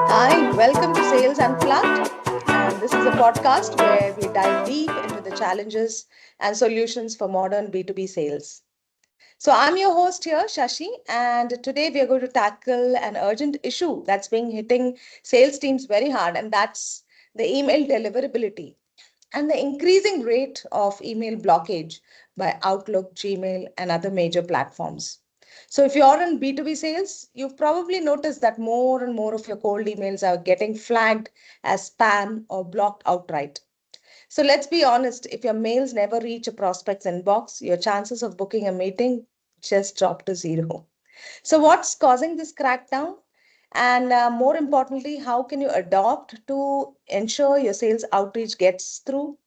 Hi, welcome to Sales Unplugged. And this is a podcast where we dive deep into the challenges and solutions for modern B2B sales. So, I'm your host here, Shashi, and today we are going to tackle an urgent issue that's been hitting sales teams very hard, and that's the email deliverability and the increasing rate of email blockage by Outlook, Gmail, and other major platforms. So, if you're in B2B sales, you've probably noticed that more and more of your cold emails are getting flagged as spam or blocked outright. So, let's be honest, if your mails never reach a prospect's inbox, your chances of booking a meeting just drop to zero. So, what's causing this crackdown? And more importantly, how can you adopt to ensure your sales outreach gets through?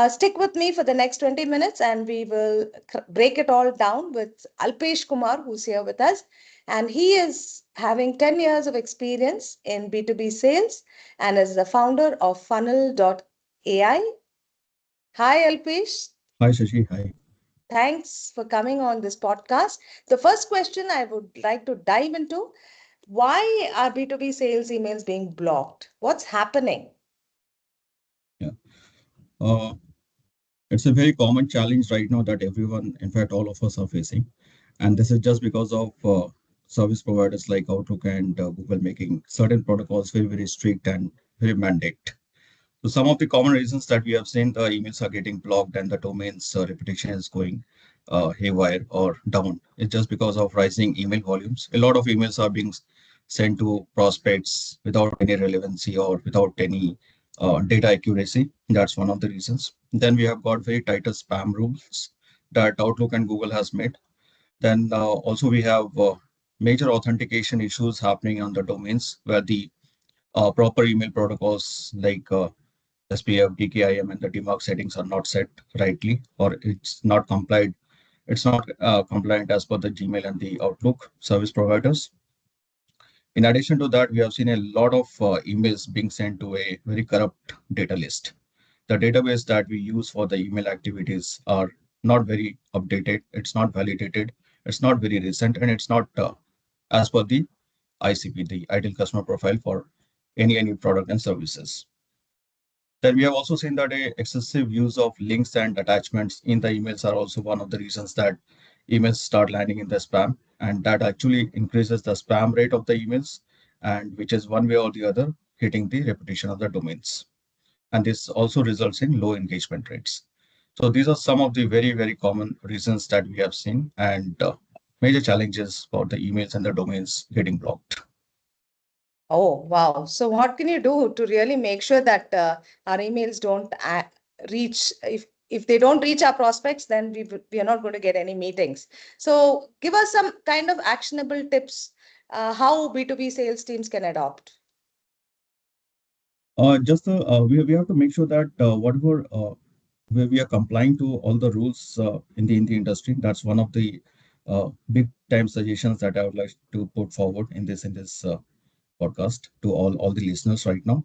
Stick with me for the next 20 minutes and we will break it all down with Alpesh Kumar, who's here with us. And he is having 10 years of experience in B2B sales and is the founder of FunnL.ai. Hi, Alpesh. Hi Shashi, hi. Thanks for coming on this podcast. The first question I would like to dive into: why are B2B sales emails being blocked? What's happening? Yeah. Uh, it's a very common challenge right now that everyone, in fact, all of us are facing. And this is just because of service providers like Outlook and Google making certain protocols very, very strict and very mandate. So some of the common reasons that we have seen the emails are getting blocked and the domain's reputation is going haywire or down. It's just because of rising email volumes. A lot of emails are being sent to prospects without any relevancy or without any data accuracy. That's one of the reasons. Then we have got very tighter spam rules that Outlook and Google has made. Then also we have major authentication issues happening on the domains where the proper email protocols like SPF, DKIM, and the DMARC settings are not set rightly, or it's not complied. It's not compliant as per the Gmail and the Outlook service providers. In addition to that, we have seen a lot of emails being sent to a very corrupt data list. The database that we use for the email activities are not very updated. It's not validated. It's not very recent, and it's not as per the ICP, the ideal customer profile for any product and services. Then we have also seen that a excessive use of links and attachments in the emails are also one of the reasons that emails start landing in the spam, and that actually increases the spam rate of the emails, and which is one way or the other hitting the reputation of the domains. And this also results in low engagement rates. So these are some of the very common reasons that we have seen and major challenges for the emails and the domains getting blocked. Oh, wow. So, what can you do to really make sure that our emails don't reach? If they don't reach our prospects, then we are not going to get any meetings. So, give us some kind of actionable tips how B2B sales teams can adopt. We have to make sure that whatever we are complying to all the rules in the industry. That's one of the big time suggestions that I would like to put forward in this podcast to all the listeners right now.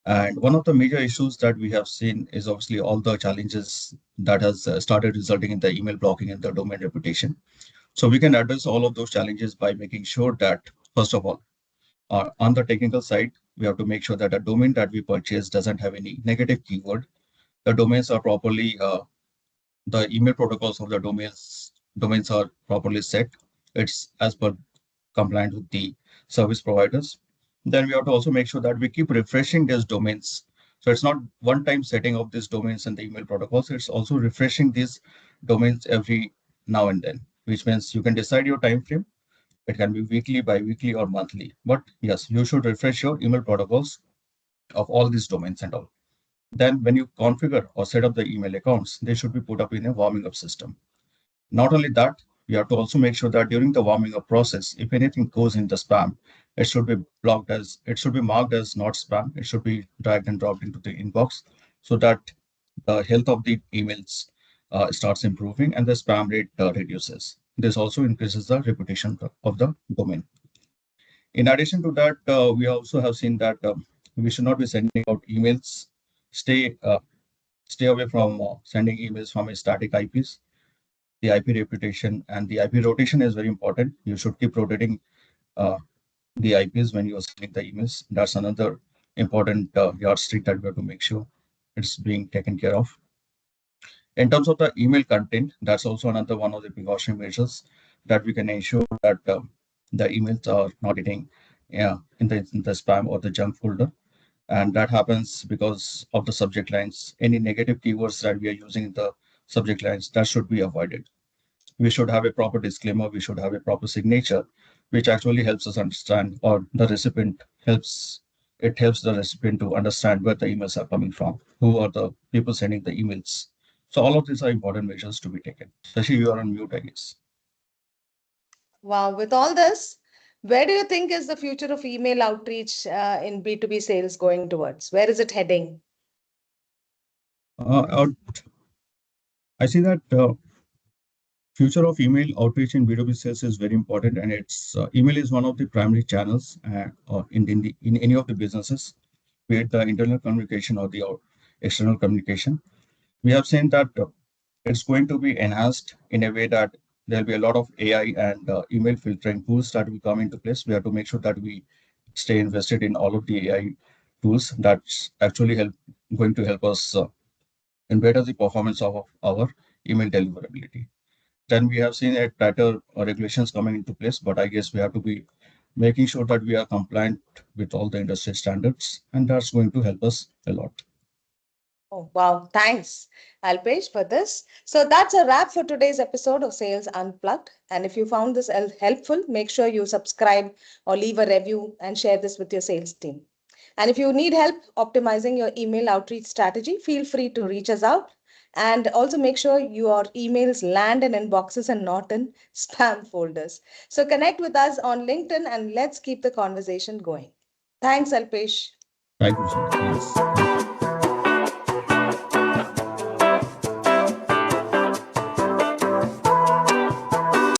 And one of the major issues that we have seen is obviously all the challenges that has started resulting in the email blocking and the domain reputation. So we can address all of those challenges by making sure that first of all, on the technical side, we have to make sure that a domain that we purchase doesn't have any negative keyword. The domains are properly the email protocols of the domains are properly set. It's as per compliant with the service providers. Then we have to also make sure that we keep refreshing these domains. So it's not one time setting of these domains and the email protocols. It's also refreshing these domains every now and then, which means you can decide your time frame. It can be weekly, bi-weekly, or monthly. But yes, you should refresh your email protocols of all these domains and all. Then when you configure or set up the email accounts, they should be put up in a warming up system. Not only that, you have to also make sure that during the warming up process, if anything goes in the spam, it should be marked as not spam. It should be dragged and dropped into the inbox so that the health of the emails starts improving and the spam rate reduces. This also increases the reputation of the domain. In addition to that, we also have seen that we should not be sending out emails. Stay stay away from sending emails from a static IPs. The IP reputation and the IP rotation is very important. You should keep rotating uh, the IPs when you are sending the emails. That's another important yardstick that we have to make sure it's being taken care of. In terms of the email content, that's also another one of the precaution measures that we can ensure that the emails are not getting in the spam or the junk folder. And that happens because of the subject lines. Any negative keywords that we are using in the subject lines, that should be avoided. We should have a proper disclaimer, we should have a proper signature, which actually helps us understand, or the recipient helps, it helps the recipient to understand where the emails are coming from, who are the people sending the emails. So all of these are important measures to be taken. Shashi, you are on mute, I guess. Wow, with all this, where do you think is the future of email outreach in B2B sales going towards? Where is it heading? I see that future of email outreach in B2B sales is very important, and it's email is one of the primary channels or in any of the businesses, be it the internal communication or the external communication. We have seen that it's going to be enhanced in a way that there'll be a lot of AI and email filtering tools that will come into place. We have to make sure that we stay invested in all of the AI tools that's actually going to help us in better the performance of our email deliverability. Then we have seen a tighter regulations coming into place, but I guess we have to be making sure that we are compliant with all the industry standards, and that's going to help us a lot. Oh, wow. Thanks, Alpesh, for this. So that's a wrap for today's episode of Sales Unplugged. And if you found this helpful, make sure you subscribe or leave a review and share this with your sales team. And if you need help optimizing your email outreach strategy, feel free to reach us out. And also make sure your emails land in inboxes and not in spam folders. So connect with us on LinkedIn and let's keep the conversation going. Thanks, Alpesh. Thank you, Sandy. Thanks. Thank you.